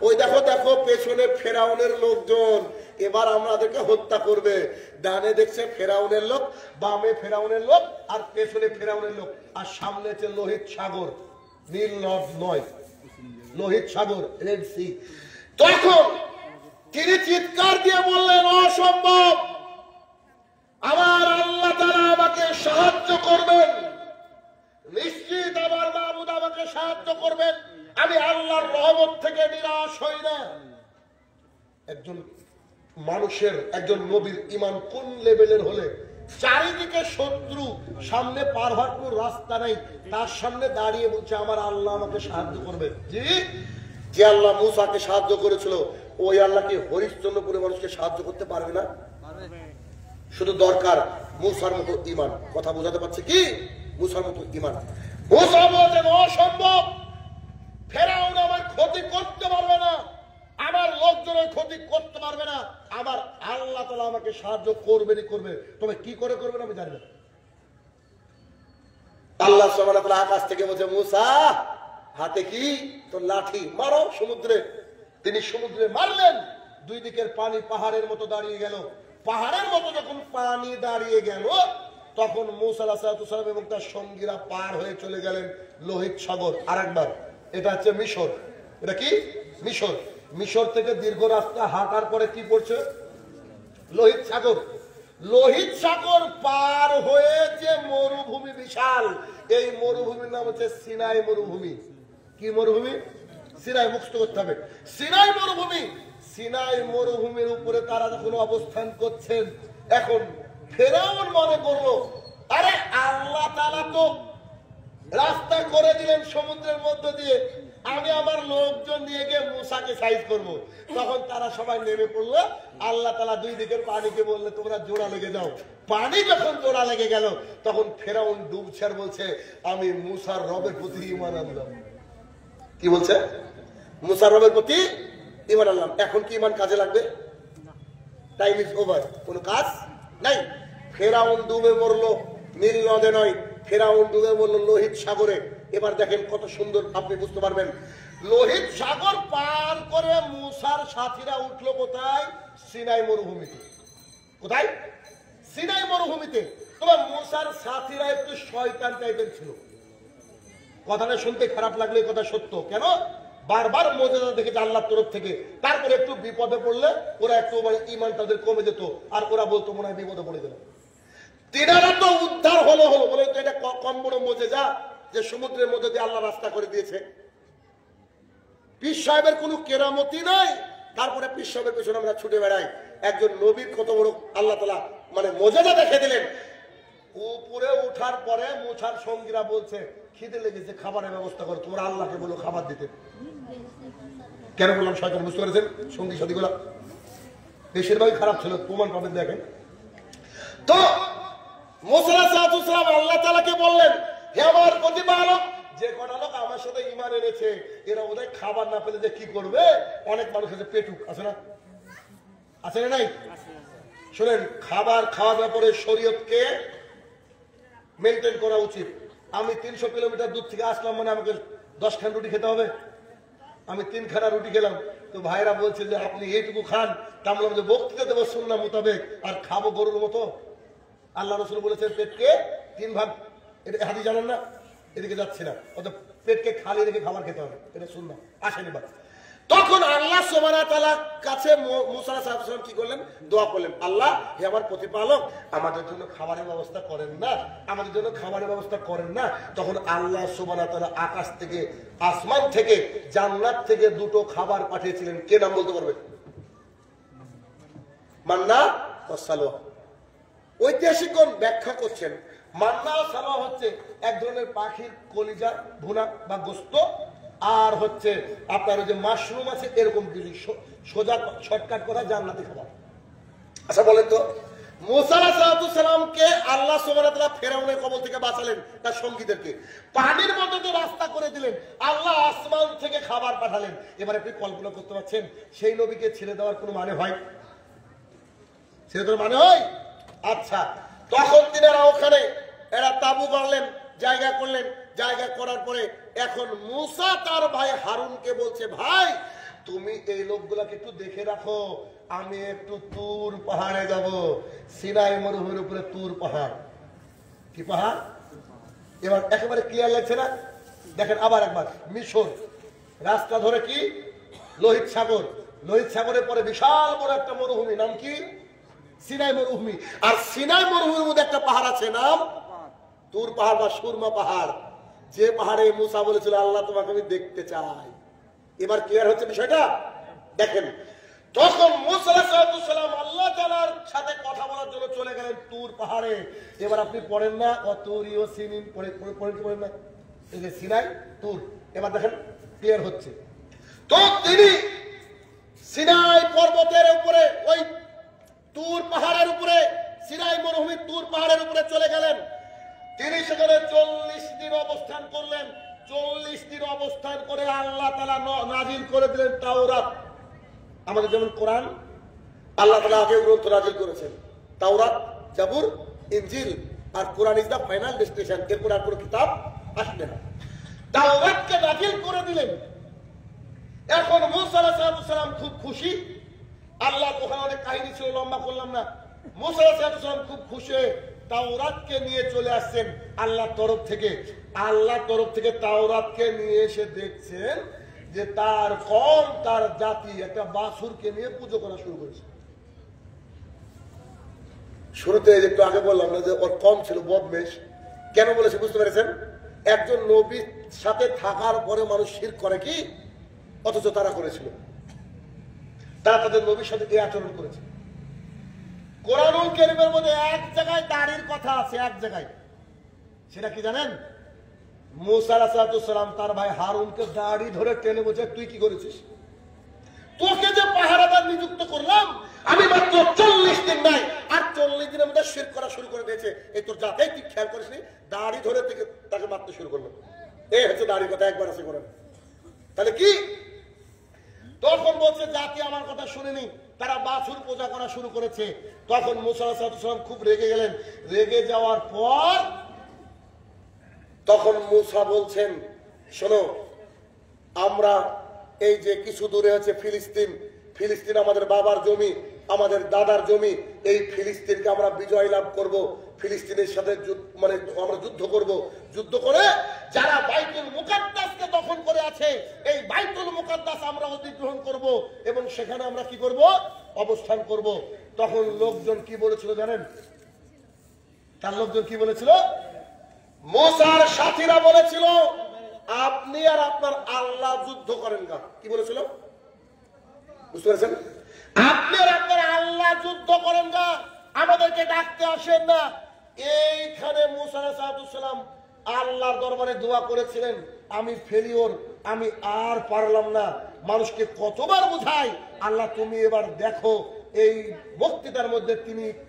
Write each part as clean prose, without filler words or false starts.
ওই দেখো দেখো পেছনে ফেরাউনের লোকজন, এবার আমাদেরকে হত্যা করবে। ডানে দেখছে ফেরাউনের লোক, বামে ফেরাউনের লোক, আর পেছনে ফেরাউনের লোক, আর সামনে হচ্ছে লোহিত সাগর, নীল নয়, লোহিত সাগর, রেড সি। তখন তিনি চিৎকার দিয়ে বললেন, অসম্ভব, আমার আল্লাহ তাআলা আমাকে সাহায্য করবেন, নিশ্চিত আমার মাবুদ আমাকে সাহায্য করবেন, আমি আল্লাহর রহমত থেকে নিরাশ হই না। একজন মানুষের, একজন নবীর ঈমান কোন লেভেলের হলে চারিদিকে শত্রু, সামনে পার হওয়ার কোনো রাস্তা নাই, তার সামনে দাঁড়িয়ে বলছে আমার আল্লাহ আমাকে সাহায্য করবে। জি, যে আল্লাহ মূসাকে সাহায্য করেছিল ওই আল্লাহ কি হরিশ্চন্দ্রপুরের মানুষকে সাহায্য করতে পারবে না? শুধু দরকার মূসার মতো ঈমান। কথা বোঝাতে পারছে কি? মূসার মতো ঈমান। মূসা বলেন অসম্ভব, ফেরাউন আমার ক্ষতি করতে পারবে না, আমার লোকজনের ক্ষতি করতে পারবে না, আমার আল্লাহ তাআলা আমাকে সাহায্য করবেনই করবে। তবে কি করে করবেন আমি জানি না। আল্লাহ সুবহানাহু ওয়া তাআলা আকাশ থেকে বলছে, মূসা হাতে কি? তোর লাঠি, মারো সমুদ্রে। তিনি সমুদ্রে মারলেন, দুই দিকের পানি পাহাড়ের মতো দাঁড়িয়ে গেল। পাহাড়ের মতো যখন পানি দাঁড়িয়ে গেল তখন মূসা আলাইহিস সালাম এবং তার সঙ্গীরা পার হয়ে চলে গেলেন লোহিত সাগর। আরেকবার, এটা হচ্ছে মিশর। এটা কি? মিশর। মিশর থেকে দীর্ঘ রাস্তা হাঁটার পরে কি পড়ছে? লোহিত সাগর। লোহিত সাগর পার হয়ে যে মরুভূমি বিশাল, এই মরুভূমির নাম হচ্ছে সিনাই মরুভূমি। কি মরুভূমি? সিনাই, মুখস্থ করতে হবে, সিনাই মরুভূমি। সিনাই মরুভূমির উপরে তারা যখন অবস্থান করছেন, এখন ফেরাউন মনে করলো আরে আল্লাহ তাআলা তো রাস্তা করে দিলেন সমুদ্রের মধ্য দিয়ে, আমি আমার লোকজন নিয়ে গিয়ে মূসাকে সাইজ করব। তখন তারা সবাই নেমে পড়লো। আল্লাহ তাআলা দুই দিকের পানিকে বললে তোমরা জোড়া লেগে যাও। পানি যখন জোড়া লেগে গেল তখন ফেরাউন ডুবছে আর বলছে আমি মূসার রবের প্রতি ঈমান আনলাম। কি বলছে? মূসার রবের প্রতি ঈমান আনলাম। এখন কি ঈমান কাজে লাগবে? টাইম ইজ ওভার, কোনো কাজ নাই। ফেরাউন ডুবে মরলো নীল নদে নয়, ফেরাউন ডুবে মরলো লোহিত সাগরে। এবার দেখেন কত সুন্দর, আপনি বুঝতে পারবেন। লোহিত সাগর পার করে মূসার সাথীরা উঠলো কোথায়? সিনাই মরুভূমিতে। কোথায়? সিনাই মরুভূমিতে। তবে মূসার সাথীরা একটু শয়তান টাইপের ছিল। কথাটা শুনতে খারাপ লাগলে কথা সত্য। কেন? বারবার মুজিজা দেখেছে আল্লাহর তরফ থেকে, তারপরে একটু বিপদে পড়লে ওরা একটু ঈমান তাদের কমে যেত, আর ওরা বলতো মনে হয় বিপদে পড়ে গেল। তিনারা তো উদ্ধার হলো বলে তো এটা কম বড় মুজিজা যে সমুদ্রের মধ্যে দিয়ে আল্লাহ রাস্তা করে দিয়েছে। পীর সাহেবের কোনো কেরামতি নাই, তারপরে পীর সাহেবের পেছনে আমরা ছুটে বেড়াই। একজন নবীর কত বড় আল্লাহ তাআলা মানে মুজিজা দেখে দিলেন। উপরে উঠার পরে মুসার সঙ্গীরা বলছে খিদে লেগেছে, খাবারের ব্যবস্থা করো। তোমরা আল্লাহকে বলো খাবার দিতে। কেন বললাম শয়তান? বুঝতে পেরেছেন? সঙ্গী সাথীগুলো বেশিরভাগই খারাপ ছিল, প্রমাণ পাবেন দেখেন। তো মূসা আলাইহিস সালাম আল্লাহ তাআলাকে বললেন, হে আমার প্রতিপালক, যে কটা লোক আমার সাথে ঈমান এনেছে এরা ওদের খাবার না পেলে যে কি করবে? অনেক মানুষ আছে পেটুক, আছে না? আছে না? নাই? শুনেন, খাবার খাওয়ার ব্যাপারে শরীয়তকে মেনটেন করা উচিত। আমি 300 কিলোমিটার দূর থেকে আসলাম মানে আমাকে 10 খান রুটি খেতে হবে? আমি 3 খানা রুটি খেলাম, তো ভাইরা বলছে যে আপনি এইটুকু খান, তা বললাম যে বক্তৃতা দেবো সুন্নাহ মোতাবেক, আর খাবো গরুর মতো? আল্লাহ রাসূল বলেছেন পেটকে 3 ভাগ। এটা হাদিস জানেন না? এদিকে যাচ্ছি না, অর্থাৎ পেটকে খালি রেখে খাবার খেতে হবে, এটা সুন্নাহ। আসেনি বাদ। তখন আল্লাহ সুবহানাহু ওয়া তাআলার কাছে মূসা আলাইহিস সালাম কি করলেন? দোয়া করলেন, আল্লাহ হে আমার প্রতিপালক, আমাদের জন্য খাবারের ব্যবস্থা করেন না, আমাদের জন্য খাবারের ব্যবস্থা করেন না। তখন আল্লাহ সুবহানাহু ওয়া তাআলা আকাশ থেকে, আসমান থেকে, জান্নাত থেকে 2টো খাবার পাঠিয়েছিলেন। কে নাম বলতে পারবে? মান্না ওয়া সালওয়া। ঐতিহাসিকগণ ব্যাখ্যা করছেন মান্না ও সালওয়া হচ্ছে এক ধরনের পাখির কলিজা ভুনা বা গোস্ত, আর হচ্ছে আপনার ওই যে মাশরুম আছে এরকম কিছু সোজা শর্টকাট করা জান্নাতি খাবার। আচ্ছা বলেন তো, মূসা আলাইহিস সালামকে আল্লাহ সুবহানাহু ওয়া তাআলা ফেরাউনের কবল থেকে বাঁচালেন, তার সঙ্গীদেরকে পানির মধ্যে দিয়ে রাস্তা করে দিলেন, আল্লাহ আসমান থেকে খাবার পাঠালেন। এবার আপনি কল্পনা করতে পারছেন সেই নবীকে ছেড়ে দেওয়ার কোনো মানে হয়? ছেড়ে দেওয়ার মানে হয়? আচ্ছা, তখন তিনারা ওখানে এরা তাবু করলেন, জায়গা করলেন। জায়গা করার পরে এখন মূসা তার ভাই হারুনকে বলছে, ভাই তুমি এই লোকগুলাকে একটু দেখে রাখো, আমি একটু তুর পাহাড়ে যাব। সিনাই মরুভূমির উপরে তুর পাহাড়। কি পাহাড়? এবার একেবারে ক্লিয়ার লাগছে না? দেখেন আবার একবার, মিশর রাস্তা ধরে কি লোহিত সাগর, লোহিত সাগরের পরে বিশাল বড় একটা মরুভূমি, নাম কি? সিনাই মরুভূমি। আর সিনাই মরুভূমির মধ্যে একটা পাহাড় আছে, নাম তুর পাহাড় বা সুরমা পাহাড়, যে পাহাড়ে মুসা বলেছিল আল্লাহ তোমাকে আমি দেখতে চাই। এবার ক্লিয়ার হচ্ছে বিষয়টা? দেখেন, তখন মুসা আলাইহিস সালাম আল্লাহ তাআলার সাথে কথা বলার জন্য চলে গেলেন তুর পাহাড়ে। এবার আপনি পড়েন না অতুরিও সিনিন, পড়েন না, এই যে সিনাই তুর। এবার দেখেন ক্লিয়ার হচ্ছে। তো তিনি সিনাই পর্বতের উপরে, ওই তুর পাহাড়ের উপরে, সিনাই মরুভূমির তুর পাহাড়ের উপরে চলে গেলেন। তিনি সেখানে 40 দিন অবস্থান করলেন। 40 দিন অবস্থান করে আল্লাহ তাআলা নাজিল করে দিলেন তাওরাত। আমাদের যেমন কোরআন, আল্লাহ তাআলা আগে গ্রন্থ নাজিল করেছেন, তাওরাত, জাবুর, ইনজিল, আর Quran is the final destination. এরপর আর কোনো কিতাব আসবে না। তাওরাতকে নাজিল করে দিলেন। এখন মুসা আলাইহিস সালাম খুব খুশি। আল্লাহ ওখানে অনেক কাহিনী ছিল, লম্বা করলাম না। মুসা আলাইহিস সালাম খুব খুশি, তাওরাতকে নিয়ে চলে আসছেন আল্লাহর তরফ থেকে। আল্লাহর তরফ থেকে তাওরাতকে নিয়ে এসে দেখছেন যে তার কওম, তার জাতি একটা বাছুরকে নিয়ে পুজো করা শুরু করেছে। শুরুতে একটু আগে বললাম না যে ওর কম ছিল বদমেশ। কেন বলেছে বুঝতে পেরেছেন? একজন নবীর সাথে থাকার পরে মানুষ শিরক করে কি, অথচ তারা করেছিল। তারা তাদের নবীর সাথে এই আচরণ করেছে। কোরআনুল কারীমের মধ্যে এক জায়গায় দাড়ির কথা আছে, এক জায়গায়। সেটা কি জানেন? মুসা আলাইহিস সালাম তার ভাই হারুনকে দাড়ি ধরে টেনে বলছে, তুই কি করেছিস? তোকে যে পাহারাদার নিযুক্ত করলাম, আমি মাত্র 40 দিন নাই, আর 40 দিনের মধ্যে শিরক করা শুরু করে দিয়েছে। এই তোর জাতেই তুই খেয়াল করিসনি, দাড়ি ধরে থেকে তাকে মারতে শুরু করলো। এই হচ্ছে দাড়ির কথা, একবার আছে করেন। তাহলে কি? তখন বলছে জাতি আমার কথা শুনেনি, তারা বাছুর পূজা করা শুরু করেছে। তখন মুসা আলাইহিস সালাম খুব রেগে গেলেন। রেগে যাওয়ার পর তখন মুসা বলছেন, শোনো, আমরা এই যে কিছু দূরে আছে ফিলিস্তিন, ফিলিস্তিন আমাদের বাবার জমি, আমাদের দাদার জমি। এই ফিলিস্তিনকে আমরা বিজয় লাভ করব, ফিলিস্তিনের সাথে মানে আমরা যুদ্ধ করব। যুদ্ধ করে যারা বাইতুল মুকাদ্দাসকে দখল করে আছে, এই বাইতুল মুকাদ্দাস আমরা অধিগ্রহণ করব এবং সেখানে আমরা কি করব? অবস্থান করব। তখন লোকজন কি বলেছিল জানেন? তার লোকজন কি বলেছিল? মুসার সাথীরা বলেছিল, আপনি আর আপনার আল্লাহ যুদ্ধ করেন না। কি বলেছিল? বুঝতে পেরেছেন? আপনি আর আপনার আল্লাহ যুদ্ধ করেন না, আমাদেরকে ডাকতে আসেন না। এইখানে মুসা আলাইহিস সালাম আল্লাহর দরবারে দোয়া করেছিলেন, আমি ফেলিওর, আমি আর পারলাম না। মানুষকে কতবার বোঝাই, আল্লাহ তুমি এবার দেখো। এই বক্তৃতার মধ্যে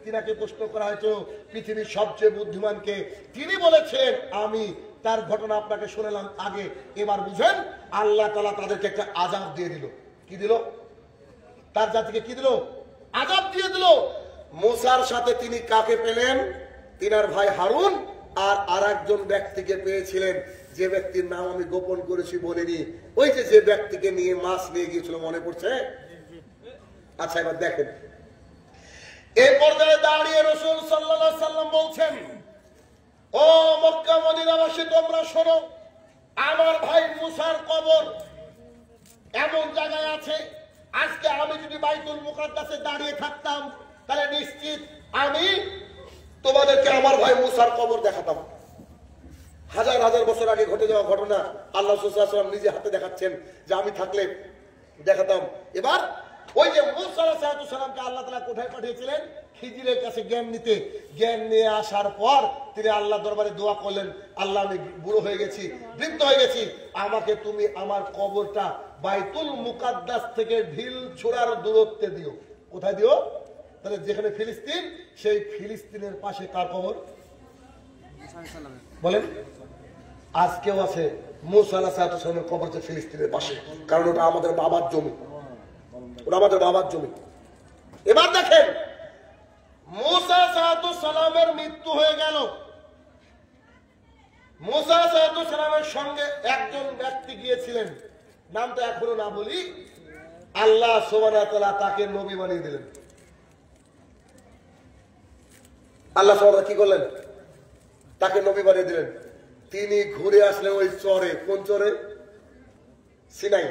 তিনাকে প্রশ্ন করা হয়েছে পৃথিবীর সবচেয়ে বুদ্ধিমানকে। তিনি বলেছেন আমি। তার ঘটনা আপনাকে শোনালাম আগে। এবার বুঝেন, আল্লাহ তাআলা তাদেরকে একটা আযাব দিয়ে দিল। কি দিল? তার জাতিকে কি দিল? আযাব দিয়ে দিল। মুসার সাথে তিনি কাকে পেলেন? তিনার ভাই হারুন আর আরেকজন ব্যক্তিকে পেয়েছিলেন, যে ব্যক্তির নাম আমি গোপন করেছি বলিনি। ওই যে ব্যক্তিকে নিয়ে মাছ নিয়ে গিয়েছিল, মনে পড়ছে? আচ্ছা, এবার দেখেন, এই পর্যায়ে দাঁড়িয়ে রাসূল সাল্লাল্লাহু আলাইহি সাল্লাম বলছেন, ও মক্কা মদিনাবাসী, তোমরা শোনো, আমার ভাই মুসার কবর এমন জায়গায় আছে, আজকে আমি যদি বাইতুল মুকাদ্দাসে দাঁড়িয়ে থাকতাম, তাহলে নিশ্চিত আমি তোমাদেরকে আমার ভাই মুসার কবর দেখাতাম। হাজার হাজার বছর আগে ঘটে যাওয়া ঘটনা আল্লাহ রাসূল সাল্লাল্লাহু আলাইহি ওয়াসাল্লাম নিজে হাতে দেখাচ্ছেন যে আমি থাকলে দেখাতাম। এবার ওই যে মুসা আলাইহিস সালামকে আল্লাহ তাআলা কোথায় পাঠিয়েছিলেন? খিজিরের কাছে জ্ঞান নিতে। জ্ঞান নিয়ে আসার পর তিনি আল্লাহ দরবারে দোয়া করলেন, আল্লাহ আমি বুড়ো হয়ে গেছি, বৃদ্ধ হয়ে গেছি, আমাকে তুমি আমার কবরটা বাইতুল মুকাদ্দাস থেকে ঢিল ছোড়ার দূরত্বে দিও। কোথায় দিও? তাহলে যেখানে ফিলিস্তিন, সেই ফিলিস্তিনের পাশে কার কবর? বলেন। আজকেও আছে মুসা আলাইহিস সালামের কবর যে ফিলিস্তিনের পাশে, কারণ ওটা আমাদের বাবার জমি, ওটা আমাদের বাবার জমি। এবার দেখেন, মুসা আলাইহিস সালামের মৃত্যু হয়ে গেল। মুসা আলাইহিস সালামের সঙ্গে একজন ব্যক্তি গিয়েছিলেন, নামটা এখনো না বলি, আল্লাহ সুবহানাহু ওয়া তাআলা তাকে নবী বানিয়ে দিলেন। আল্লাহ সুবহানাহু ওয়া তাআলা কি করলেন? তাকে নবী বানিয়ে দিলেন। তিনি ঘুরে আসলেন ওই চরে। কোন চরে? সিনাই।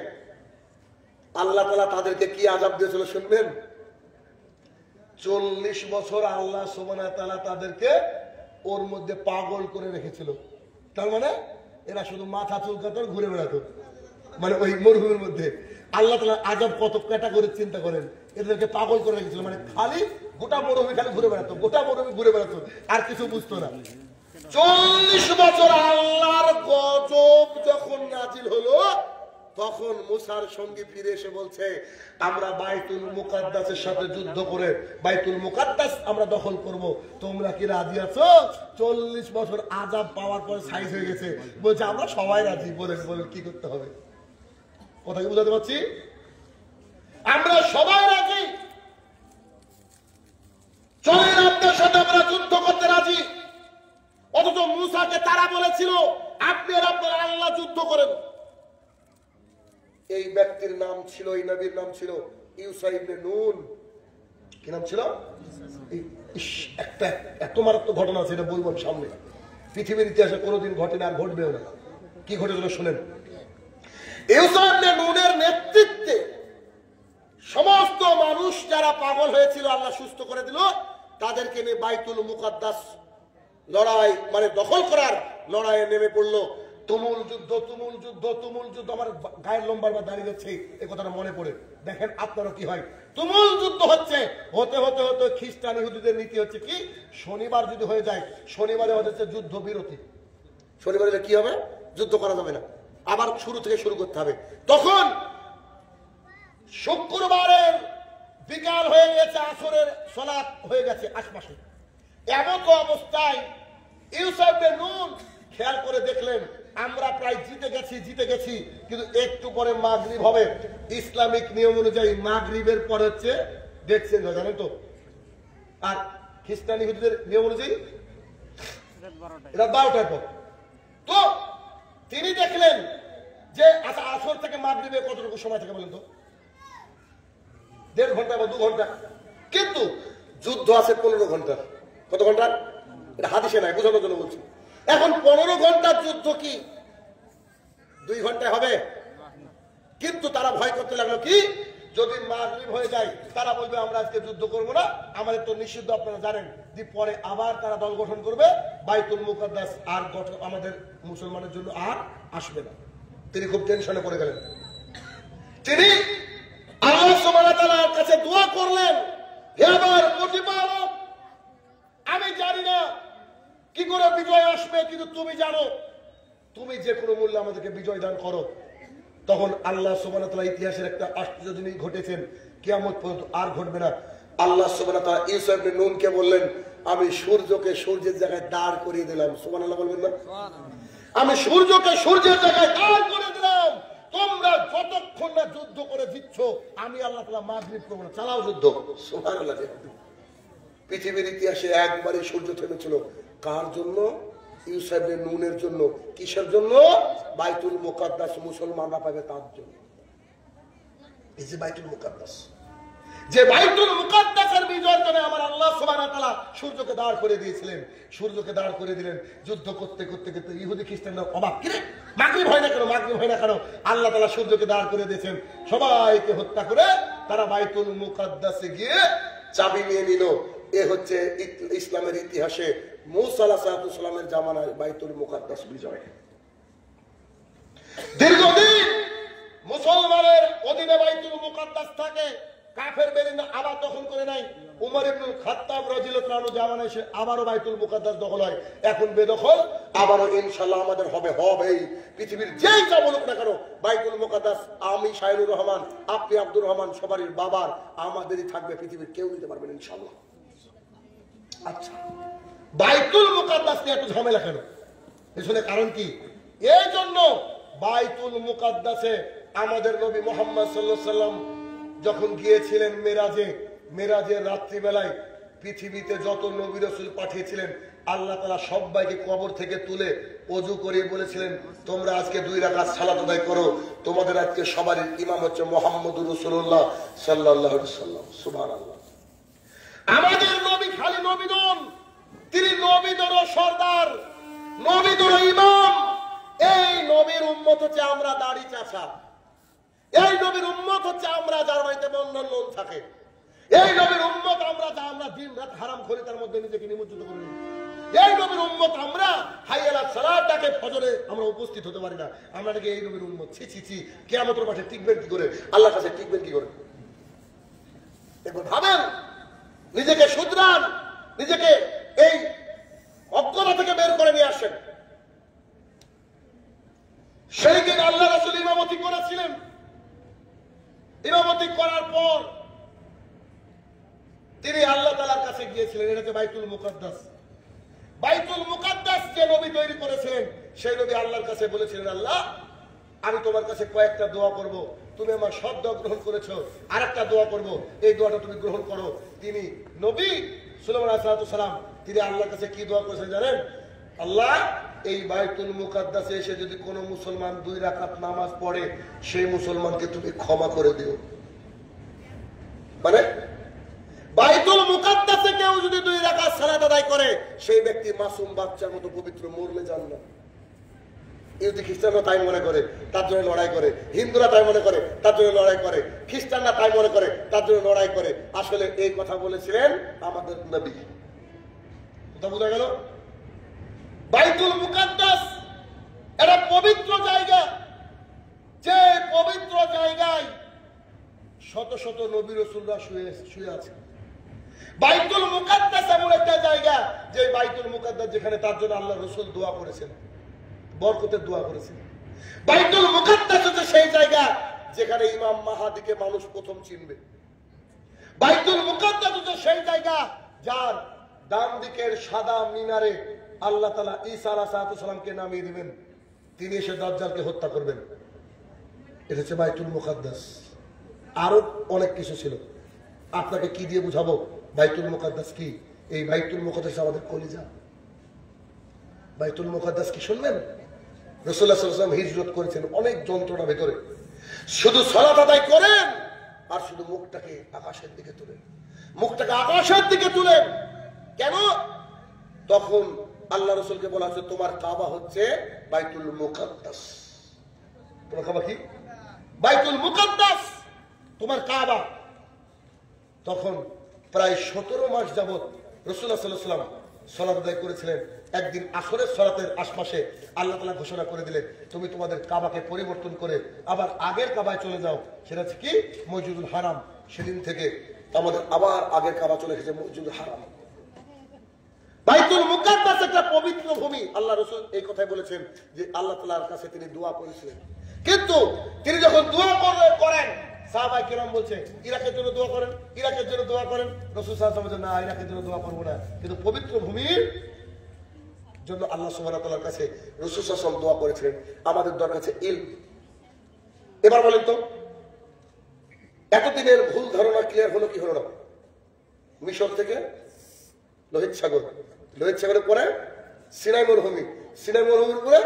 আল্লাহ তাআলা তাদেরকে কি আযাব দিয়েছিল শুনবেন? 40 বছর আল্লাহ সুবহানাহু ওয়া তাআলা তাদেরকে ওর মধ্যে পাগল করে রেখেছিল। তার মানে এরা শুধু মাথা চুলকাতো আর ঘুরে বেড়াতো, মানে ওই মরুভূমির মধ্যে। আল্লাহ তাআলা আযাব কত ক্যাটাগরি চিন্তা করেন। এদেরকে পাগল করে রেখেছিল, মানে খালি গোটা মরুভূমি খালি ঘুরে বেড়াতো, গোটা মরুভূমি ঘুরে বেড়াতো, আর কিছু বুঝতো না। 40 বছর আল্লাহর গজব যখন নাজিল হলো, তখন মুসার সঙ্গে ফিরে এসে বলছে, আমরা বাইতুল মুকাদ্দাসের সাথে যুদ্ধ করে বাইতুল মুকাদ্দাস আমরা দখল করব, তোমরা কি রাজি আছো? 40 বছর আযাব পাওয়ার পর সাইজ হয়ে গেছে, বলছে আমরা সবাই রাজি। বলেন বলেন কি করতে হবে? কথা কি বুঝাতে পারছি? আমরা সবাই রাজি, চলেন আপনার সাথে আমরা যুদ্ধ করতে রাজি। অথচ মুসাকে তারা বলেছিল আপনি আর আপনার আল্লাহ যুদ্ধ করেন। এই ব্যক্তির নাম ছিল, এই নবীর নাম ছিল ইউসা ইবনে নুন। কি নাম ছিল? একটা এত মারাত্মক ঘটনা আছে, এটা বলবো সামনে। পৃথিবীর ইতিহাসে কোনোদিন ঘটে না, আর ঘটবেও না। কি ঘটেছিল শুনেন। ইউসা ইবনে নুনের নেতৃত্বে সমস্ত মানুষ যারা পাগল হয়েছিল আল্লাহ সুস্থ করে দিল, তাদেরকে নিয়ে বাইতুল মুকাদ্দাস লড়াই, মানে দখল করার লড়াইয়ে নেমে পড়লো। তুমুল যুদ্ধ, তুমুল যুদ্ধ, তুমুল যুদ্ধ। আমার গায়ের লম্বার বা দাঁড়িয়ে যাচ্ছে এই কথাটা মনে পড়ে। দেখেন আপনারও কি হয়। তুমুল যুদ্ধ হচ্ছে, হতে হতে হতে খ্রিস্টান ইহুদিদের নীতি হচ্ছে কি, শনিবার যদি হয়ে যায়, শনিবারে হচ্ছে যুদ্ধ বিরতি। শনিবারে কি হবে? যুদ্ধ করা যাবে না, আবার শুরু থেকে শুরু করতে হবে। তখন শুক্রবারের বিকাল হয়ে গেছে, আসরের সালাত হয়ে গেছে আশপাশে। এমন অবস্থায় ইউসা ইবনে নুন খেয়াল করে দেখলেন আমরা প্রায় জিতে গেছি, কিন্তু একটু পরে মাগরিব হবে। ইসলামিক নিয়ম অনুযায়ী মাগরিবের পরে হচ্ছে ডেট চেঞ্জ হয়, জানেন তো? আর খ্রিস্টান ইহুদিদের নিয়ম অনুযায়ী রাত 12টার পর। তো তিনি দেখলেন যে আচ্ছা আসর থেকে মাগরিবে কতটুকু সময় থাকে বলেন তো? 1.5 ঘন্টা বা 2 ঘন্টা, কিন্তু যুদ্ধ আছে 15 ঘন্টা। কত ঘন্টা? এটা হাদিসে নাই, বোঝানোর জন্য বলছি। এখন 15 ঘন্টার যুদ্ধ কি 2 ঘন্টায় হবে? কিন্তু তারা ভয় করতে লাগলো কি, যদি মাগরিব হয়ে যায় তারা বলবে আমরা আজকে যুদ্ধ করব না, আমাদের তো নিষিদ্ধ, আপনারা জানেন। যে পরে আবার তারা দল গঠন করবে, বাইতুল মুকাদ্দাস আর আমাদের মুসলমানের জন্য আর আসবে না। তিনি খুব টেনশনে পড়ে গেলেন। তিনি আল্লাহ সুবহানাহু ওয়া তাআলার কাছে দোয়া করলেন, হে আমার প্রতিপালক, আমি জানি না কি করে বিজয় আসবে, কিন্তু তুমি জানো, তুমি যে কোনো মূল্যে আমাদেরকে বিজয় দান করো। তখন আল্লাহ সুবহানাহু ওয়া তাআলা ইতিহাসের একটা আশ্চর্য জিনিস ঘটেছেন, কিয়ামত পর্যন্ত আর ঘটবে না। আল্লাহ সুবহানাহু ওয়া তাআলা ইউসা ইবনে নুনকে বললেন, আমি সূর্যকে সূর্যের জায়গায় দাঁড় করিয়ে দিলাম। সুবহানাল্লাহ বলবেন না? আমি সূর্যকে সূর্যের জায়গায় দাঁড় করে দিলাম, তোমরা যতক্ষণ না যুদ্ধ করে দিচ্ছ আমি আল্লাহ তাআলা মাগরিব করব না, চালাও যুদ্ধ। সুবহানাল্লাহ। পৃথিবীর ইতিহাসে একবারই সূর্য থেমেছিল। কার জন্য? ইউসা ইবনে নুনের জন্য। কিসের জন্য? বাইতুল মুকাদ্দাস মুসলমানরা পাবে তার জন্য। এই যে বাইতুল মুকাদ্দাস, যে বাইতুল মুকাদ্দাসের বিজয়ের জন্য আমার আল্লাহ সুবহানাহু ওয়া তাআলা সূর্যকে দাঁড় করে দিয়েছিলেন। সূর্যকে দাঁড় করে দিলেন। যুদ্ধ করতে করতে করতে ইহুদি খ্রিস্টানরা অবাক, কি রে মাগরিব হয় না কেন, মাগরিব হয় না কেন? আল্লাহ তাআলা সূর্যকে দাঁড় করে দিয়েছেন। সবাইকে হত্যা করে তারা বাইতুল মুকাদ্দাসে গিয়ে চাবি নিয়ে নিল। এ হচ্ছে ইসলামের ইতিহাসে মুসা আলাইহিস সালামের জামানায় বাইতুল মুকাদ্দাস বিজয়। দীর্ঘদিন মুসলমানের অধীনে বাইতুল মুকাদ্দাস থাকে, কাফের বেরিনা আবার দখল করে নাই। উমর ইবনুল খাত্তাব রাদিয়াল্লাহু আনহু জামানায় এসে আবারও বাইতুল মুকাদ্দাস দখল হয়। এখন বেদখল, আবারও ইনশাআল্লাহ আমাদের হবেই। পৃথিবীর যেই যা বলুক না কেন, বাইতুল মুকাদ্দাস আমি শাহিনুর রহমান, আপনি আব্দুর রহমান, সবারই বাবার, আমাদেরই থাকবে, পৃথিবীর কেউ নিতে পারবেন ইনশাআল্লাহ। আচ্ছা, বাইতুল মুকাদ্দাস নিয়ে এত ঝামেলা কেন? পিছনে কারণ কি? এই জন্য বাইতুল মুকাদ্দাসে আমাদের নবী মুহাম্মদ সাল্লাল্লাহু আলাইহি সাল্লাম যখন গিয়েছিলেন মেরাজের রাত্রিবেলায়, পৃথিবীতে যত নবী রাসূল পাঠিয়েছিলেন আল্লাহ তাআলা সবাইকে কবর থেকে তুলে ওযু করিয়ে বলেছিলেন, তোমরা আজকে 2 রাকাত সালাত আদায় করো, তোমাদের আজকে সবারই ইমাম হচ্ছে মুহাম্মদুর রাসূলুল্লাহ সাল্লাল্লাহু আলাইহি ওয়াসাল্লাম। সুবহানাল্লাহ। আমাদের নবী খালি নবী নন, তিনি নবীদেরও সর্দার, নবীদেরও ইমাম। এই নবীর উম্মত হচ্ছে আমরা দাড়ি চাচা, এই নবীর উম্মত হচ্ছে আমরা যার বাড়িতে বন্ধন লোন থাকে, এই নবীর উম্মত আমরা যা আমরা দিন রাত হারাম খরি তার মধ্যে নিজেকে নিমজ্জিত করে নিই। এই নবীর উম্মত আমরা হাইয়া আলাস সালাত ডাকে ফজরে আমরা উপস্থিত হতে পারি না, আমরা নাকি এই নবীর উম্মত। ছি ছি ছি, কিয়ামতের মাঠে টিকবেন কি করে, আল্লাহর কাছে টিকবেন কি করে? একবার ভাবেন, নিজেকে শুধরান, নিজেকে এই অজ্ঞতা থেকে বের করে নিয়ে আসেন। সেই দিন আল্লাহ রাসূল ইমামতি করেছিলেন, ইমামতি করার পর তিনি আল্লাহ তাআলার কাছে গিয়েছিলেন। এটা হচ্ছে বাইতুল মুকাদ্দাস। বাইতুল মুকাদ্দাস যে নবী তৈরি করেছিলেন, সেই নবী আল্লাহর কাছে বলেছিলেন, আল্লাহ আমি তোমার কাছে কয়েকটা দোয়া করব, তুমি আমার সব দোয়া গ্রহণ করেছো, আরেকটা দোয়া করব, এই দোয়াটা তুমি গ্রহণ করো। তিনি নবী সুলাইমান আলাইহিস সালাম তিনি আল্লাহর কাছে কি দোয়া করেছেন জানেন? আল্লাহ এই বাইতুল মুকাদ্দাসে এসে যদি কোনো মুসলমান 2 রাকাত নামাজ পড়ে, সেই মুসলমানকে তুমি ক্ষমা করে দিও। মানে বাইতুল মুকাদ্দাসে কেউ যদি 2 রাকাত সালাত আদায় করে, সেই ব্যক্তি মাসুম বাচ্চার মতো পবিত্র, মরলে জান্নাত। ইহুদি খ্রিস্টানরা তাই মনে করে, তার জন্য লড়াই করে। হিন্দুরা তাই মনে করে, তার জন্য লড়াই করে। খ্রিস্টানরা তাই মনে করে, তার জন্য লড়াই করে। আসলে এই কথা বলেছিলেন আমাদের নবী। কথা বোঝা গেল? বাইতুল মুকাদ্দাস এটা পবিত্র জায়গা, যে পবিত্র জায়গায় শত শত নবী রাসূলরা শুয়ে আছে। বাইতুল মুকাদ্দাস এমন একটা জায়গা, যে বাইতুল মুকাদ্দাস যেখানে তার জন্য আল্লাহ রাসূল দোয়া করেছেন, বরকতের দোয়া করেছেন। বাইতুল মুকাদ্দাস হচ্ছে সেই জায়গা যেখানে ইমাম মাহাদিকে মানুষ প্রথম চিনবে। বাইতুল মুকাদ্দাস হচ্ছে সেই জায়গা যার ডান দিকের সাদা মিনারে আল্লাহ তাআলা ঈসা আলাইহিস সালামকে নামিয়ে দিবেন, তিনি এসে দাজ্জালকে হত্যা করবেন। এটা হচ্ছে বাইতুল মুকাদ্দাস। আরো অনেক কিছু ছিল, আপনাকে কি দিয়ে বুঝাবো বাইতুল মুকাদ্দাস কি? এই বাইতুল মুকাদ্দাস আমাদের কলিজা। বাইতুল মুকাদ্দাস কি শুনবেন? রাসূলুল্লাহ সাল্লাল্লাহু আলাইহি ওয়াসাল্লাম হিজরত করেছেন অনেক যন্ত্রণা ভেতরে, শুধু সালাত আদায় করেন আর শুধু মুখটাকে আকাশের দিকে তুলেন, মুখটাকে আকাশের দিকে তুলেন। কেন? তখন আল্লাহ রাসূলকে বলা হচ্ছে তোমার কাবা হচ্ছে বাইতুল মুকাদ্দাস। তোমার কাবা কি? বাইতুল মুকাদ্দাস, তোমার কাবা। তখন প্রায় 17 মাস যাবত রাসূলুল্লাহ সাল্লাল্লাহু আলাইহি ওয়াসাল্লাম সালাত আদায় করেছিলেন। একদিন আসরের সালাতের আশপাশে আল্লাহ তাআলা ঘোষণা করে দিলেন, তুমি তোমাদের কাবাকে পরিবর্তন করে আবার আগের কাবায় চলে যাও। সেটা হচ্ছে কি? মসজিদুল হারাম। সেদিন থেকে আমাদের আবার আগের কাবা চলে গেছে মসজিদুল হারাম। বাইতুল মুকাদ্দাস একটা পবিত্র ভূমি। আল্লাহ রাসূল এই কথাই বলেছেন যে আল্লাহ তাআলার কাছে তিনি দোয়া করেছিলেন, কিন্তু তিনি যখন দোয়া করেন, সাহাবায়ে কেরাম বলছে ইরাকের জন্য দোয়া করেন, ইরাকের জন্য দোয়া করেন। রাসূল সাল্লাল্লাহু আলাইহি ওয়াসাল্লাম না, ইরাকের জন্য দোয়া করব না, কিন্তু পবিত্র ভূমির জন্য আল্লাহ সুবহানাহু ওয়া তাআলার কাছে রাসূল সাল্লাল্লাহু আলাইহি ওয়াসাল্লাম দোয়া করেছিলেন। আমাদের দরকার আছে ইলম। এবার বলেন তো, এতদিনের ভুল ধারণা ক্লিয়ার হলো কি হলো না? মিশর থেকে লোহিত সাগর, লোহিত সাগরের পরে সিনাই মরুভূমি, সিনাই মরুভূমির পরে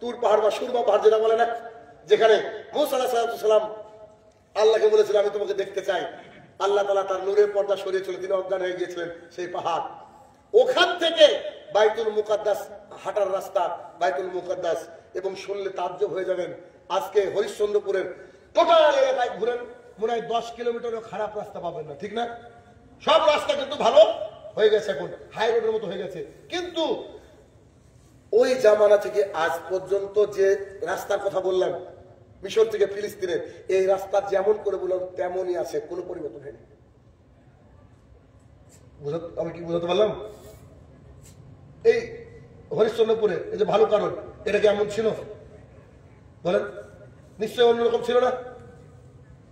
তুর পাহাড় বা সুরমা পাহাড় যেটা বলে না, যেখানে মুসা আলাইহিস সালাম আল্লাহকে বলেছিলেন আমি তোমাকে দেখতে চাই। আল্লাহ তাআলা তার নূরের পর্দা সরিয়ে চলে তিনি অজ্ঞান হয়ে গিয়েছিলেন সেই পাহাড়। ওখান থেকে বাইতুল মুকাদ্দাস হাঁটার রাস্তা, বাইতুল মুকাদ্দাস, এবং শুনলে তাজ্জব হয়ে যাবেন। আজকে হরিশ্চন্দ্রপুরের টোটাল এলাকায় ঘুরেন, মনে হয় 10 কিলোমিটারও খারাপ রাস্তা পাবেন না, ঠিক না? সব রাস্তা কিন্তু ভালো হয়ে গেছে, এখন হাই রোডের মতো হয়ে গেছে। কিন্তু ওই জামানা থেকে আজ পর্যন্ত যে রাস্তার কথা বললাম মিশর থেকে ফিলিস্তিনের, এই রাস্তা যেমন করে বললাম তেমনই আছে, কোনো পরিবর্তন হয়নি। আমি কি বুঝাতে পারলাম? এই হরিশ্চন্দ্রপুরে এই যে ভালো কারণ, এটা কি এমন ছিল বলেন? নিশ্চয়ই অন্যরকম ছিল না।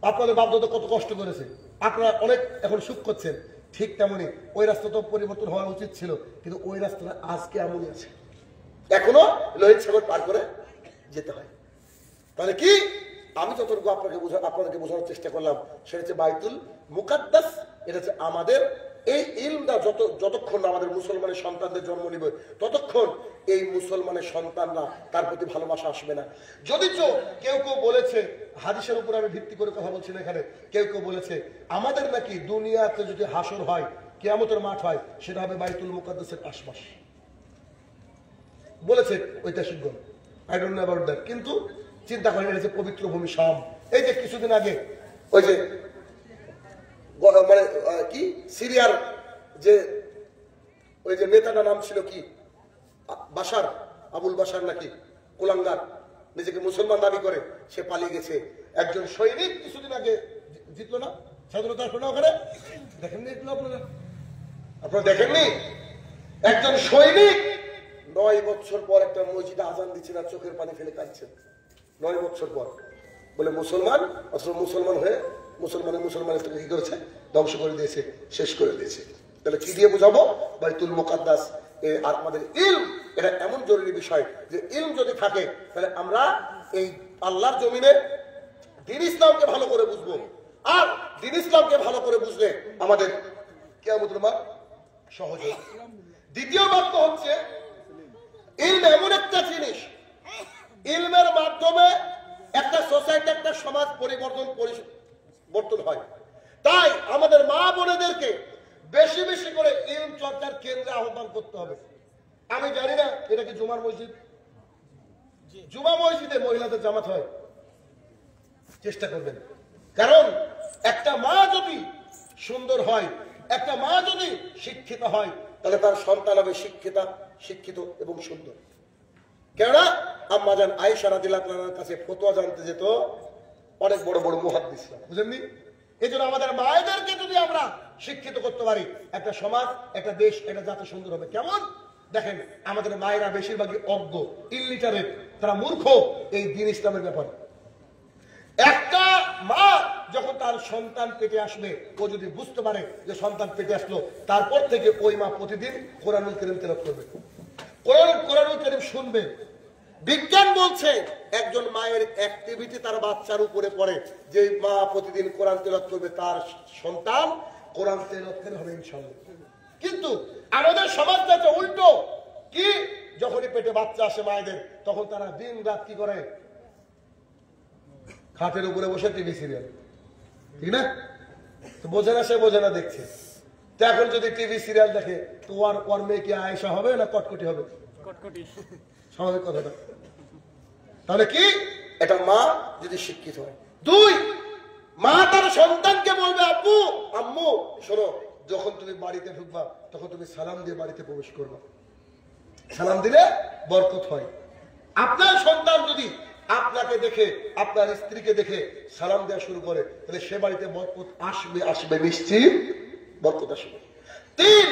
আপনাদের বাপদাদা কত কষ্ট করেছে, আপনারা অনেক এখন সুখ করছেন, ঠিক তেমনি ওই রাস্তা তো পরিবর্তন হওয়া উচিত ছিল, কিন্তু ওই রাস্তাটা আজকে এমনই আছে, এখনো লোহিত সাগর পার করে যেতে হয়। তাহলে কি আমি যতটুকু আপনাদেরকে বোঝানোর চেষ্টা করলাম সেটা হচ্ছে বাইতুল মুকাদ্দাস, এটা হচ্ছে আমাদের এই ইলমটা যতক্ষণ আমাদের মুসলমানের সন্তানদের জন্ম নিবে ততক্ষণ এই মুসলমানের সন্তানরা তার প্রতি ভালোবাসা আসবে না। যদি কেউ বলেছে, হাদিসের উপর আমি ভিত্তি করে কথা বলছি না এখানে, কেউ বলেছে আমাদের নাকি দুনিয়াতে যদি হাসর হয়, কিয়ামতের মাঠ হয়, সেটা হবে বাইতুল মুকাদ্দাসের আশপাশ, বলেছে ঐতিহাসিকগণ। I don't know about that, কিন্তু চিন্তা করেন এটা যে পবিত্র ভূমি শাম। এই যে কিছুদিন আগে ওই যে মানে কি সিরিয়ার যে ওই যে নেতাটার নাম ছিল কি, বাশার, আবুল বাশার নাকি, কুলাঙ্গার, নিজেকে মুসলমান দাবি করে, সে পালিয়ে গেছে। একজন সৈনিক কিছুদিন আগে জিতলো না স্বাধীনতার ঘটনা, ওখানে দেখেননি আপনারা দেখেননি? একজন সৈনিক 9 বছর পর একটা মসজিদে আজান দিচ্ছে না, চোখের পানি ফেলে কাঁদছেন। 9 বছর পর বলে মুসলমান, অথচ মুসলমান হয়ে মুসলমানের কি করেছে, ধ্বংস করে দিয়েছে, শেষ করে দিয়েছে। তাহলে কি দিয়ে বুঝাবো? বাইতুল মুকাদ্দাস আর আমাদের ইলম, এটা এমন জরুরি বিষয় যে ইলম যদি থাকে তাহলে আমরা এই আল্লাহর জমিনে দ্বীন ইসলামকে ভালো করে বুঝবো। আর দ্বীন ইসলামকে ভালো করে বুঝলে আমাদের কিয়ামতের মাঠ সহজ হবে। দ্বিতীয় বাক্য হচ্ছে ইলম এমন একটা জিনিস, ইলমের মাধ্যমে একটা সোসাইটি, একটা সমাজ পরিবর্তন হয়। তাই আমাদের মা বোনেদেরকে বেশি বেশি করে ইলম চর্চার কেন্দ্রে আহ্বান করতে হবে। আমি জানি না এটা কি জুমার মসজিদ, জুমা মসজিদে মহিলাদের জামাত হয়, চেষ্টা করবেন। কারণ একটা মা যদি সুন্দর হয়, একটা মা যদি শিক্ষিত হয়, তাহলে তার সন্তান হবে শিক্ষিত এবং সুন্দর। কেননা আম্মা জান আয়েশা রাদিয়াল্লাহু তাআলার কাছে ফতোয়া জানতে যেত অনেক বড় বড় মুহাদ্দিসরা, বুঝেননি? এই জন্য আমাদের মায়েদেরকে যদি আমরা শিক্ষিত করতে পারি, একটা সমাজ, একটা দেশ, একটা জাতি সুন্দর হবে। কেমন দেখেন, আমাদের মায়েরা বেশিরভাগই অজ্ঞ, ইলিটারেট, তারা মূর্খ এই দ্বীন ইসলামের ব্যাপারে। একটা মা যখন তার সন্তান পেটে আসবে, ও যদি বুঝতে পারে যে সন্তান পেটে আসলো, তারপর থেকে ওই মা প্রতিদিন কোরআনুল কারীম তেলাওয়াত করবে, কোরআনুল কারীম শুনবে। বিজ্ঞান বলছে একজন মায়ের অ্যাক্টিভিটি তার বাচ্চার উপরে পড়ে। যে মা প্রতিদিন কোরআন তেলাওয়াত করবে, তার সন্তান কোরআন তেলাওয়াত হবে ইনশাআল্লাহ। কিন্তু আমাদের সমাজটা উল্টো, কি যখনই পেটে বাচ্চা আসে মায়েদের, তখন তারা দিন রাত কি করে, খাটের উপরে বসে টিভি সিরিয়াল, ঠিক না? তো বোঝে না, সে বোঝে না, দেখছে। তো এখন যদি টিভি সিরিয়াল দেখে, তো ওর মেয়ে কি আয়েশা হবে না কটকটি হবে? কটকটি, স্বাভাবিক কথাটা। তাহলে কি, এটা মা যদি শিক্ষিত হয়। 2, মা তার সন্তানকে বলবে, আব্বু আম্মু শোনো, যখন তুমি বাড়িতে ঢুকবা তখন তুমি সালাম দিয়ে বাড়িতে প্রবেশ করবা, সালাম দিলে বরকত হয়। আপনার সন্তান যদি আপনাকে দেখে, আপনার স্ত্রীকে দেখে সালাম দেওয়া শুরু করে, তাহলে সে বাড়িতে বরকত আসবে নিশ্চিত, বরকত আসবে। 3,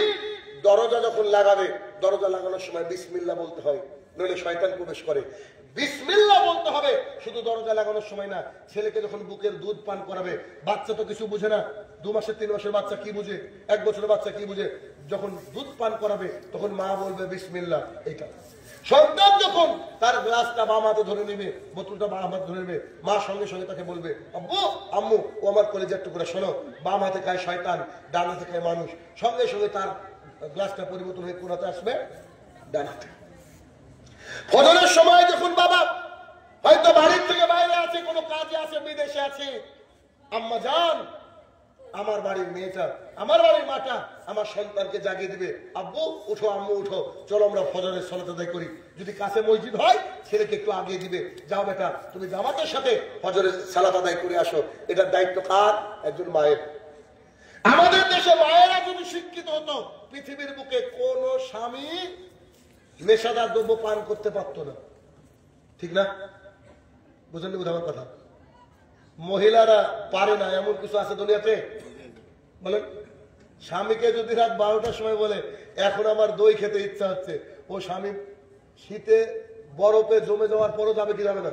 দরজা যখন লাগাবে, দরজা লাগানোর সময় বিসমিল্লাহ বলতে হয়, নইলে শয়তান প্রবেশ করে। বিসমিল্লাহ বলতে হবে, শুধু দরজা লাগানোর সময় না। ছেলেকে যখন বুকের দুধ পান করাবে, বাচ্চা তো কিছু বুঝে না, 2 মাসের 3 মাসের বাচ্চা কি বুঝে, 1 বছরের বাচ্চা কি বুঝে, যখন দুধ পান করাবে তখন মা বলবে বিসমিল্লাহ। এইটা সন্তান যখন তার গ্লাসটা বাম হাতে ধরে নেবে, বোতলটা বাম হাতে ধরে নেবে, মা সঙ্গে সঙ্গে তাকে বলবে, আব্বু আম্মু ও আমার কলেজের টুকরা শোনো, বাম হাতে খায় শয়তান, ডান হাতে খায় মানুষ। সঙ্গে সঙ্গে তার গ্লাসটা পরিবর্তন হয়ে কোন হাতে আসবে, ডান হাতে। ফজরের সময় যখন বাবা হয়তো বাড়ির থেকে বাইরে আছে, কোনো কাজে আছে, বিদেশে আছে, আম্মা জান, আমার বাড়ির মেয়েটা, আমার বাড়ির মাটা আমার সন্তানকে জাগিয়ে দিবে, আব্বু উঠো আম্মু উঠো, চলো আমরা ফজরের সালাত আদায় করি। যদি কাছে মসজিদ হয়, ছেলেকে একটু আগিয়ে দিবে, যাও বেটা তুমি জামাতের সাথে ফজরের সালাত আদায় করে আসো। এটার দায়িত্ব কার? একজন মায়ের। আমাদের দেশে মায়েরা যদি শিক্ষিত হতো, পৃথিবীর বুকে কোন স্বামী নেশাদার দ্রব্য পান করতে পারতো না, ঠিক না? বুঝলেন আমার কথা? মহিলারা পারে না এমন কিছু আছে দুনিয়াতে? বলেন, স্বামীকে যদি রাত 12টার সময় বলে এখন আমার দই খেতে ইচ্ছা হচ্ছে, ও স্বামী শীতে বরফে জমে যাওয়ার পরও যাবে কি যাবে না?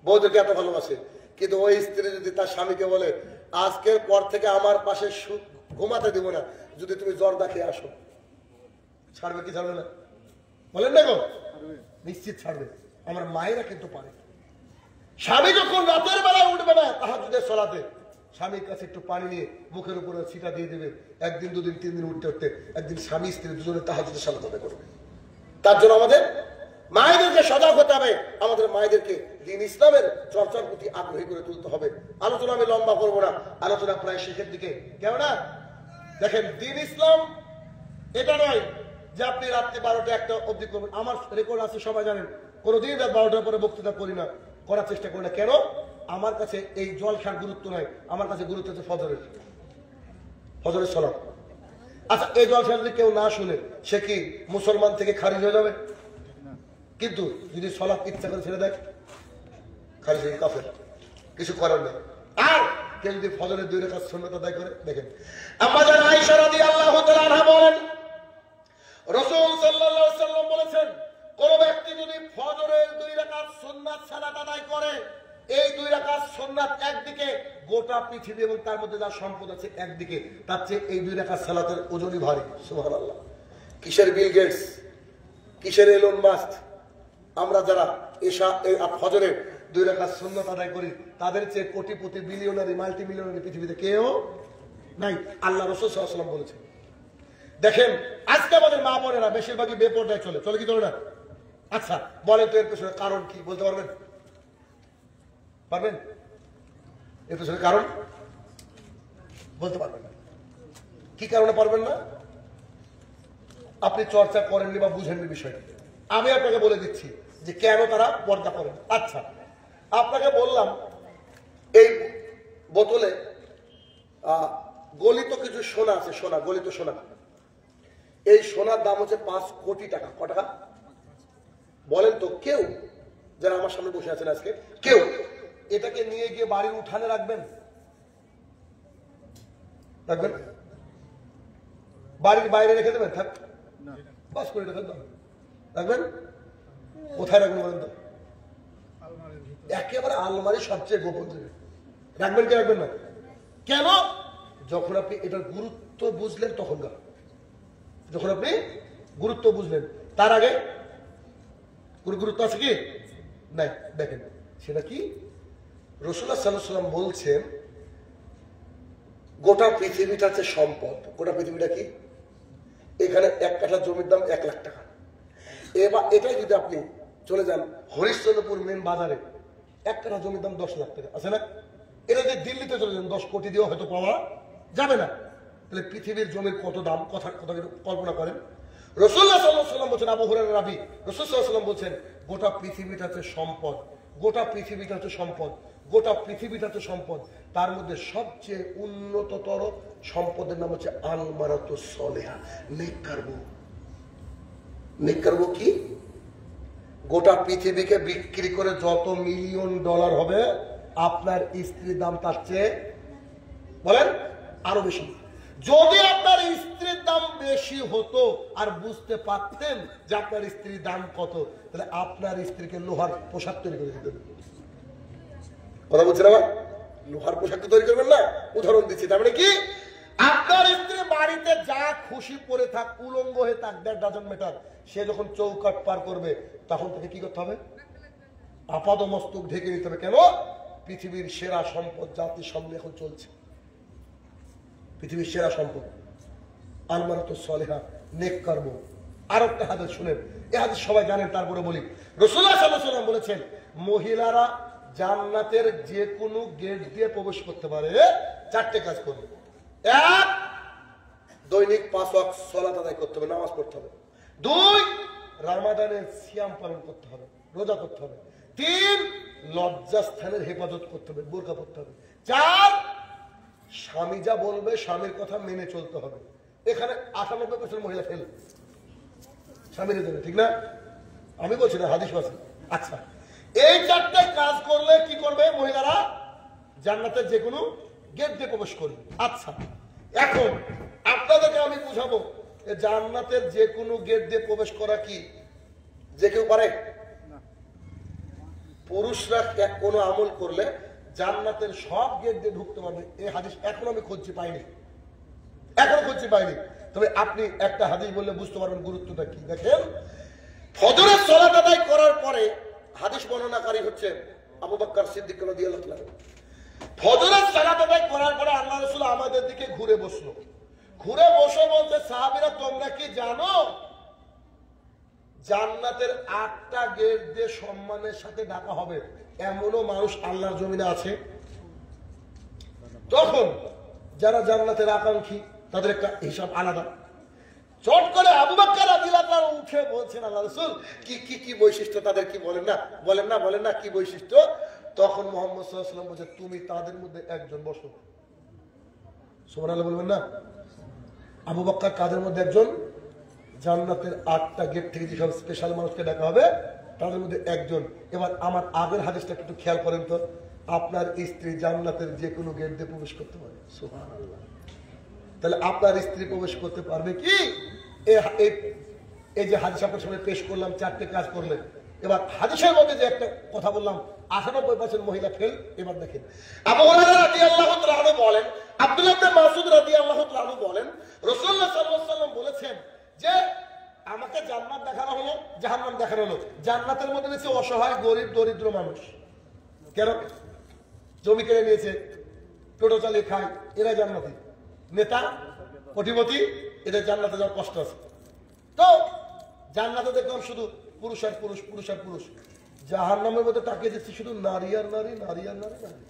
বউদেরকে এত ভালোবাসে, কিন্তু ওই স্ত্রী যদি তার স্বামীকে বলে আজকের পর থেকে আমার পাশে ঘুমাতে দিব না, যদি তুমি জর্দা খেয়ে আসো, ছাড়বে কি ছাড়বে না? বলেন না গো, নিশ্চিত ছাড়বে। আমার মায়েরা কিন্তু পারে। স্বামী যখন রাতের বেলায় উঠবে না তাহাজ্জুদের সালাতে, স্বামীর কাছে একটু পানি নিয়ে মুখের উপরে ছিটা দিয়ে দেবে, একদিন দুদিন তিন দিন উঠতে উঠতে একদিন স্বামী স্ত্রী দুজনে তাহাজ্জুদের সালাত আদায় করবে। তার জন্য আমাদের মায়েদেরকে সজাগ হতে হবে, আমাদের মায়েদেরকে দ্বীন ইসলামের চর্চার প্রতি আগ্রহী করে তুলতে হবে। আলোচনা আমি লম্বা করবো না, আলোচনা প্রায় শেষের দিকে। কেননা দেখেন, দ্বীন ইসলাম এটা নয় যে আপনি রাত্রি 12টা 1টা অবধি করবেন। আমার রেকর্ড আছে, সবাই জানেন, কোনোদিন রাত 12টার পরে বক্তৃতা করি না, করার চেষ্টা করি না। কেন? আমার কাছে এই জল খাওয়ার গুরুত্ব নাই, আমার কাছে গুরুত্ব হচ্ছে ফজরের সালাত। আচ্ছা, এই জল খাওয়া যদি কেউ না শুনে, সে কি মুসলমান থেকে খারিজ হয়ে যাবে? কিন্তু যদি সালাত ইচ্ছা করে ছেড়ে দেয়, খারিজ হয়ে কাফের, কিছু করার নেই। আর কেউ যদি ফজরের 2 রাকাত সুন্নাত আদায় করে, দেখেন আম্মা জান আয়েশা রাদিয়াল্লাহু তাআলা আনহা বলেন, রাসূল সাল্লাল্লাহু আলাইহি সাল্লাম বলেছেন, কোন ব্যক্তি যদি ফজরের 2 রাকাত সুন্নাত সালাত আদায় করে, এই 2 রাকাত সুন্নাত একদিকে, গোটা পৃথিবী এবং তার মধ্যে যা সম্পদ আছে একদিকে, তার চেয়ে এই 2 রাকাত সালাতের ওজনই ভারী। সুবহানাল্লাহ। কিসের বিল গেটস, কিসের এলন মাস্ক, আমরা যারা ফজরের 2 রাকাত সুন্নাত আদায় করি, তাদের চেয়ে কোটিপতি, বিলিয়নারি, মাল্টি মিলিয়নারি পৃথিবীতে কেউ নাই। আল্লাহ রাসূল সাল্লাল্লাহু আলাইহি ওয়াসাল্লাম বলেছেন। দেখেন, আজকে আমাদের মা বোনেরা বেশিরভাগই বেপরদায় চলে কি চলে না? আচ্ছা, বলেন তো এর পেছনে কারণ কি, বলতে পারবেন? এর পেছনে কারণ বলতে পারবেন না। কি কারণে পারবেন না? আপনি চর্চা করেননি বা বুঝেননি বিষয়টি। আমি আপনাকে বলে দিচ্ছি যে কেন তারা পর্দা করেন। আচ্ছা, আপনাকে বললাম, এই বোতলে গলিত কিছু সোনা আছে, সোনা, গলিত সোনা। এই সোনার দাম হচ্ছে 5 কোটি টাকা। ক টাকা বলেন তো? কেউ যারা আমার সামনে বসে আছেন আজকে, কেউ এটাকে নিয়ে গিয়ে বাড়ির উঠানে রাখবেন? বাড়ির বাইরে রেখে দেবেন? 5 কোটি টাকা দাম রাখবেন? কোথায় রাখবেন বলেন তো? একেবারে আলমারি সবচেয়ে গোপন জায়গায় রাখবেন। কি রাখবেন না? কেন? যখন আপনি এটার গুরুত্ব বুঝলেন তখন, যখন আপনি গুরুত্ব বুঝলেন, তার আগে কোনো গুরুত্ব আছে কি? নাই। দেখেন সেটা কি, রাসূলুল্লাহ সাল্লাল্লাহু আলাইহি ওয়াসাল্লাম বলছেন, গোটা পৃথিবীটা হচ্ছে সম্পদ। গোটা পৃথিবীটা কি? এখানে 1 কাঠা জমির দাম 1 লাখ টাকা। এবার এটাই যদি আপনি চলে যান হরিশ্চন্দ্রপুর মেন বাজারে, 1 কাঠা জমির দাম 10 লাখ টাকা, আছে না? এটা যে দিল্লিতে চলে যান 10 কোটি দিয়েও হয়তো পাওয়া যাবে না। তাহলে পৃথিবীর জমির কত দাম, কথা কল্পনা করেন। রাসূলুল্লাহ সাল্লাল্লাহু আলাইহি ওয়াসাল্লাম বলেছেন, আবু হুরায়রা রাবী, রাসূল সাল্লাল্লাহু আলাইহি ওয়াসাল্লাম বলেছেন, গোটা পৃথিবীটা হচ্ছে সম্পদ, গোটা পৃথিবীটা হচ্ছে সম্পদ, গোটা পৃথিবীটা হচ্ছে সম্পদ। তার মধ্যে সবচেয়ে উন্নততর সম্পদের নাম হচ্ছে আল-মারাতুস সালিহা, নেককার বউ। নেককার বউ কি? গোটা পৃথিবীকে বিক্রি করে যত মিলিয়ন ডলার হবে, আপনার স্ত্রীর দাম তার চেয়ে বলেন আরো বেশি। যদি আপনার স্ত্রীর দাম বেশি হতো আর বুঝতে পারতেন যে আপনার স্ত্রীর দাম কত, তাহলে আপনার স্ত্রীকে লোহার পোশাক তৈরি করে দিতেন। কথা বলছেন আমার? লোহার পোশাক তৈরি করবেন না? উদাহরণ দিচ্ছি। তার মানে কি, আপনার স্ত্রী বাড়িতে যা খুশি পরে থাক, উলঙ্গ হয়ে থাক, দ্যাট ডাজন্ট ম্যাটার। সে যখন চৌকাট পার করবে তখন থেকে কি করতে হবে? আপাদ মস্তক ঢেকে নিতে হবে। কেন? পৃথিবীর সেরা সম্পদ জাতির সামনে এখন চলছে, পৃথিবীর সেরা সম্পদ আল-মারাতুস সালিহা, নেককার বউ। আর একটা হাদিস শুনেন, এই হাদিস সবাই জানেন, তারপরে বলি। রাসূলুল্লাহ সাল্লাল্লাহু আলাইহি ওয়াসাল্লাম বলেছেন, মহিলারা জান্নাতের যে কোনো গেট দিয়ে প্রবেশ করতে পারে 4টে কাজ করবে। 1, দৈনিক 5 ওয়াক্ত সালাত আদায় করতে হবে, নামাজ পড়তে হবে। 2, রমাদানের সিয়াম পালন করতে হবে, রোজা করতে হবে। 3, লজ্জাস্থানের হেফাজত করতে হবে, বোরকা পরতে হবে। 4, স্বামী যা বলবে স্বামীর কথা মেনে চলতে হবে। এখানে 98% মহিলা ফেল স্বামীর জন্য, ঠিক না? আমি বলছি না, হাদিস আছে। আচ্ছা, এই 4টে কাজ করলে কি করবে মহিলারা? জান্নাতের যে কোনো গেট দিয়ে প্রবেশ করবে। আচ্ছা, এখন আপনাদেরকে আমি বুঝাবো, জান্নাতের যে কোনো গেট দিয়ে প্রবেশ করা কি যে কেউ পারে? পুরুষরা কোনো আমল করলে জান্নাতের সব গেট দিয়ে ঢুকতে পারবে, এই হাদিস এখন আমি খুঁজছি পাইনি, এখনো খুঁজছি পাইনি। তবে আপনি একটা হাদিস বললে বুঝতে পারবেন গুরুত্বটা কি। দেখেন, ফজরের সালাত আদায় করার পরে হাদিস বর্ণনাকারী হচ্ছে আবু বকর সিদ্দিক রাদিয়াল্লাহু তাআলা। ফজরের সালাত আদায় করার পরে আল্লাহ রাসূল আমাদের দিকে ঘুরে বসলো, ঘুরে বসে বলতে, সাহাবীরা তোমরা কি জানো জান্নাতের 8টা গেট দিয়ে সম্মানের সাথে ডাকা হবে এমনও মানুষ আল্লাহর জমিনে আছে? তখন যারা জান্নাতের আকাঙ্ক্ষী তাদের একটা হিসাব আলাদা। চট করে আবু বকর রাদিয়াল্লাহু তাআলা উঠে বলছেন, আল্লাহ রাসূল কি কি কি বৈশিষ্ট্য তাদের, কি বলেন না বলেন না বলেন না কি বৈশিষ্ট্য? তখন মুহাম্মদ সাল্লাল্লাহু আলাইহি ওয়াসাল্লাম বলছে, তুমি তাদের মধ্যে একজন বসো। সুবহানাল্লাহ বলবেন না? আবু বকর কাদের মধ্যে একজন? জান্নাতের 8টা গেট থেকে যেসব স্পেশাল মানুষকে ডাকা হবে তাদের মধ্যে একজন। এবার আমার আগের হাদিসটা একটু খেয়াল করেন তো, আপনার স্ত্রী জান্নাতের যে কোনো গেট দিয়ে প্রবেশ করতে পারে। সুবহানাল্লাহ। তাহলে আপনার স্ত্রী প্রবেশ করতে পারবে কি? এই যে হাদিস আপনার সামনে পেশ করলাম, 4টে কাজ করলে। এবার হাদিসের মধ্যে যে একটা কথা বললাম 98% মহিলা ফেল। এবার দেখেন, আবু হুরায়রা রাদিয়াল্লাহু তাআলা আনহু বলেন, আব্দুল্লাহ ইবনে মাসউদ রাদিয়াল্লাহু তাআলা আনহু বলেন, রাসূলুল্লাহ সাল্লাল্লাহু আলাইহি ওয়াসাল্লাম বলেছেন যে আমাকে জান্নাত দেখানো হলো, জাহান্নাম দেখানো হলো। জান্নাতের মধ্যে রয়েছে অসহায়, গরিব, দরিদ্র মানুষ। কেন? জমি কিনে নিয়েছে, টোটো চালিয়ে খায়, এরা জান্নাতি। নেতা, কোটিপতি, এদের জান্নাতে যাওয়ার কষ্ট আছে। তো জান্নাতে দেখলাম শুধু পুরুষ আর পুরুষ, পুরুষ আর পুরুষ। জাহান্নামের মধ্যে তাকিয়ে দেখছি শুধু নারী আর নারী, নারী আর নারী, নারী।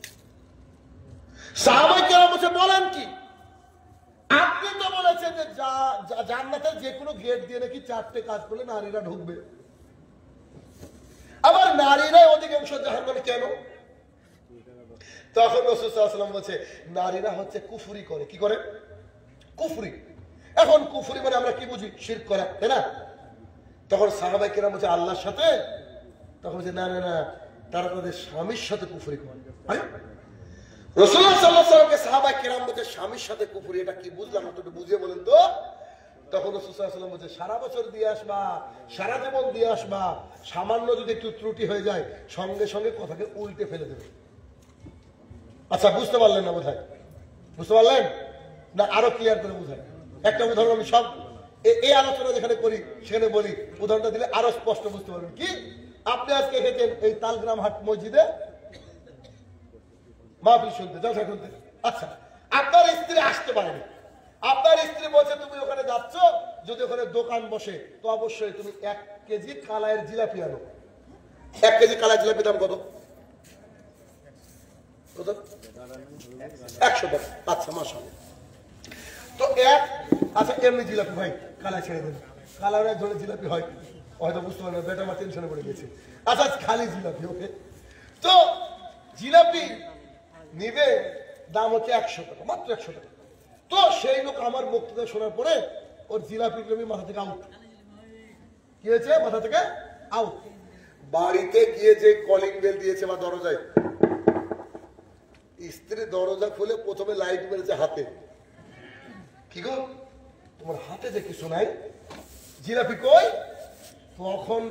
সাহাবায়ে কেরাম বলেন কি, আপনি তো বলেছেন যে জান্নাতের যে কোনো গেট দিয়ে নাকি 4টে কাজ করলে নারীরা ঢুকবে, আবার নারীরাই অধিকাংশ জাহান্নামে কেন? তখন রাসূল সাল্লাল্লাহু আলাইহি ওয়াসাল্লাম বলছে, নারীরা হচ্ছে কুফরি করে। কি করে? কুফরি। এখন কুফরি মানে আমরা কি বুঝি? শিরক করা, তাই না? তখন সাহাবায়ে কেরাম বলছে আল্লাহর সাথে, তখন বলছে না না না, তারা তাদের স্বামীর সাথে কুফরি করে। রাসূলুল্লাহ সাল্লাল্লাহু আলাইহি ওয়াসাল্লামকে সাহাবায়ে কেরাম বলছে স্বামীর সাথে কুফরি, এটা কি বুঝলাম না, একটু বুঝিয়ে বলেন তো। তখন রাসূল সাল্লাল্লাহু আলাইহি ওয়াসাল্লাম বলছে সারা বছর দিয়ে আসবা, সারা জীবন দিয়ে আসবা, সামান্য যদি একটু ত্রুটি হয়ে যায় সঙ্গে সঙ্গে কথাকে উল্টে ফেলে দেবে। আচ্ছা, বুঝতে পারলেন না বোধহয়? বুঝতে পারলেন না? আরো ক্লিয়ার করে বুঝাই। একটা উদাহরণ আমি সব এই আলোচনা যেখানে করি সেখানে বলি, উদাহরণটা দিলে আরো স্পষ্ট বুঝতে পারবেন। কি, আপনি আজকে এসেছেন এই তালগ্রাম হাট মসজিদে মাহফিল শুনতে, জলসা শুনতে। আচ্ছা, আপনার স্ত্রী আসতে পারেনি, আপনার স্ত্রী বলছে তুমি ওখানে যাচ্ছ, যদি ওখানে দোকান বসে তো অবশ্যই তুমি 1 কেজি কালায়ের জিলাপি আনো। 1 কেজি কালায়ের জিলাপি দাম কত? 100 টাকা। আচ্ছা, মাশাআল্লাহ। তো আচ্ছা এমনি জিলাপি ভাই, কালা ছেড়ে দেন, কালারের ধরে জিলাপি হয়, হয়তো বুঝতে পারেন না, বেটা আমার টেনশনে পড়ে গেছে। আচ্ছা, খালি জিলাপি, ওকে। তো জিলাপি নিবে, দাম হচ্ছে 100 টাকা, মাত্র 100 টাকা। তো সেই লোক আমার বক্তৃতা শোনার পরে ওর জিলাপি মাথা থেকে আউট। কি হয়েছে? মাথা থেকে আউট। বাড়িতে গিয়ে যে কলিং বেল দিয়েছে বা দরজায়, স্ত্রী দরজা খুলে প্রথমে লাইট মেরেছে হাতে। কি গো, তোমার হাতে যে কিছু নাই, জিলাপি কই? তখন